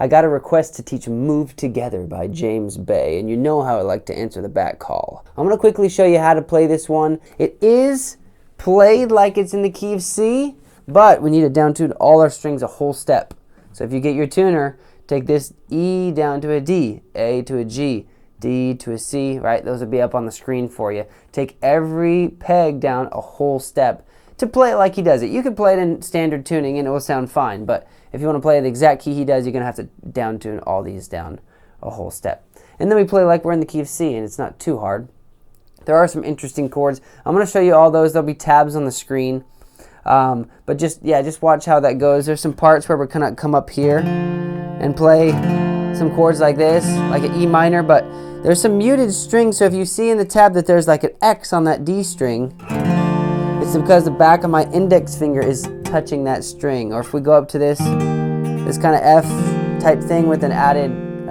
I got a request to teach Move Together by EADGBe, and you know how I like to answer the back call. I'm going to quickly show you how to play this one. It is played like it's in the key of C, but we need to down tune all our strings a whole step. So if you get your tuner, take this E down to a D, A to a G, D to a C, right? Those will be up on the screen for you. Take every peg down a whole step to play it like he does it. You can play it in standard tuning and it will sound fine, but if you want to play the exact key he does, you're going to have to down tune all these down a whole step. And then we play like we're in the key of C, and it's not too hard. There are some interesting chords. I'm going to show you all those. There'll be tabs on the screen. But just watch how that goes. There's some parts where we're going to come up here and play some chords like this, like an E minor, but there's some muted strings, so if you see in the tab that there's like an X on that D string, it's because the back of my index finger is touching that string. Or if we go up to this kind of F type thing with an added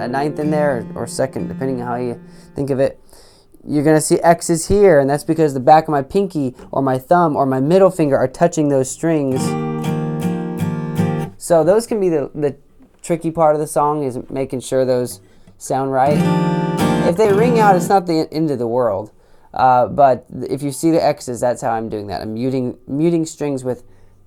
ninth in there, or second, depending on how you think of it, you're going to see X's here, and that's because the back of my pinky or my thumb or my middle finger are touching those strings. So those can be the tricky part of the song, is making sure those sound right. If they ring out, it's not the end of the world. But if you see the X's, that's how I'm doing that. I'm muting strings with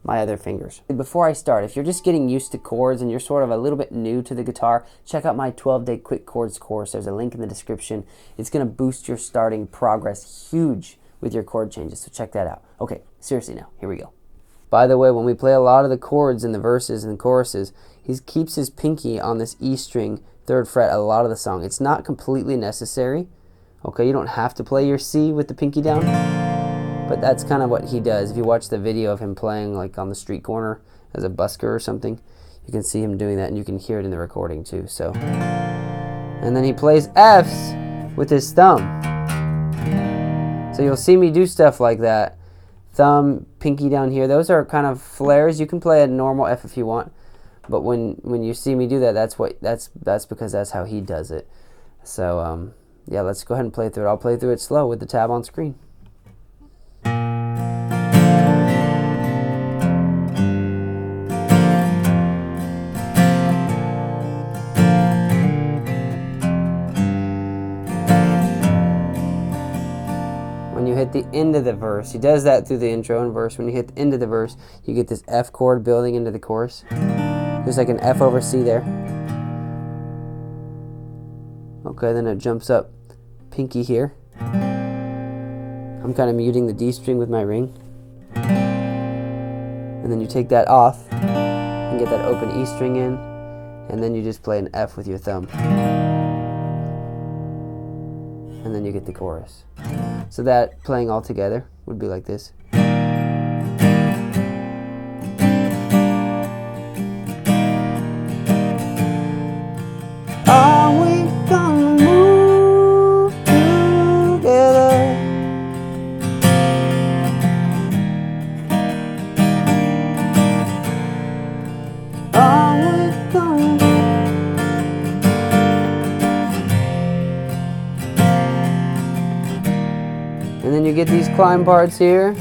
my other fingers. Before I start, if you're just getting used to chords and you're sort of a little bit new to the guitar, check out my 12-day quick chords course. There's a link in the description. It's going to boost your starting progress huge with your chord changes, so check that out. Okay, seriously now, here we go. By the way, when we play a lot of the chords in the verses and choruses, he keeps his pinky on this E string, 3rd fret, a lot of the song. It's not completely necessary. Okay, you don't have to play your C with the pinky down, but that's kind of what he does. If you watch the video of him playing like on the street corner as a busker or something, you can see him doing that, and you can hear it in the recording too. So, and then he plays Fs with his thumb. So you'll see me do stuff like that. Thumb, pinky down here, those are kind of flares. You can play a normal F if you want, but when you see me do that, that's because that's how he does it. So yeah, let's go ahead and play through it. I'll play through it slow with the tab on screen. When you hit the end of the verse, he does that through the intro and verse. When you hit the end of the verse, you get this F chord building into the chorus. There's like an F over C there. Okay, then it jumps up pinky here. I'm kind of muting the D string with my ring. And then you take that off and get that open E string in, and then you just play an F with your thumb. And then you get the chorus. So that playing all together would be like this. And then you get these climb parts here.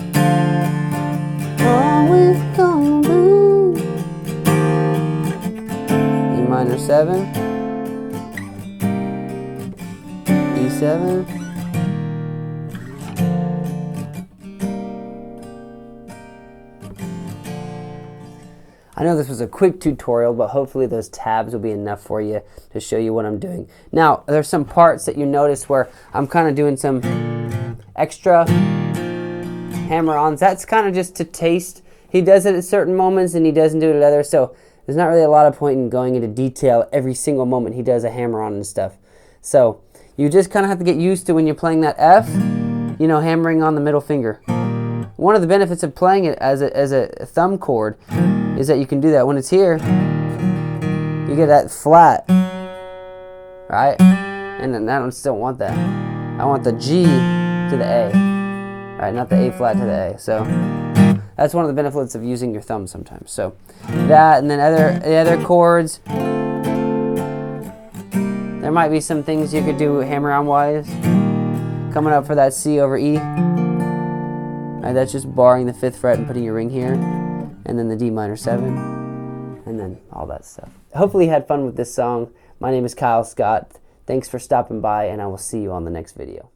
Always gonna be. E minor 7. E7. I know this was a quick tutorial, but hopefully those tabs will be enough for you to show you what I'm doing. Now, there's some parts that you notice where I'm kind of doing some extra hammer-ons. That's kind of just to taste. He does it at certain moments and he doesn't do it at others, so there's not really a lot of point in going into detail every single moment he does a hammer-on and stuff. So you just kind of have to get used to when you're playing that F, you know, hammering on the middle finger. One of the benefits of playing it as a thumb chord is that you can do that. When it's here, you get that flat, right? And then I still want that. I want the G to the A, right? Not the A flat to the A. So that's one of the benefits of using your thumb sometimes. So that, and then the other chords, there might be some things you could do hammer-on wise. Coming up for that C over E. Right, that's just barring the 5th fret and putting your ring here. And then the D minor 7. and then all that stuff. Hopefully you had fun with this song. My name is Kyle Scott. Thanks for stopping by, and I will see you on the next video.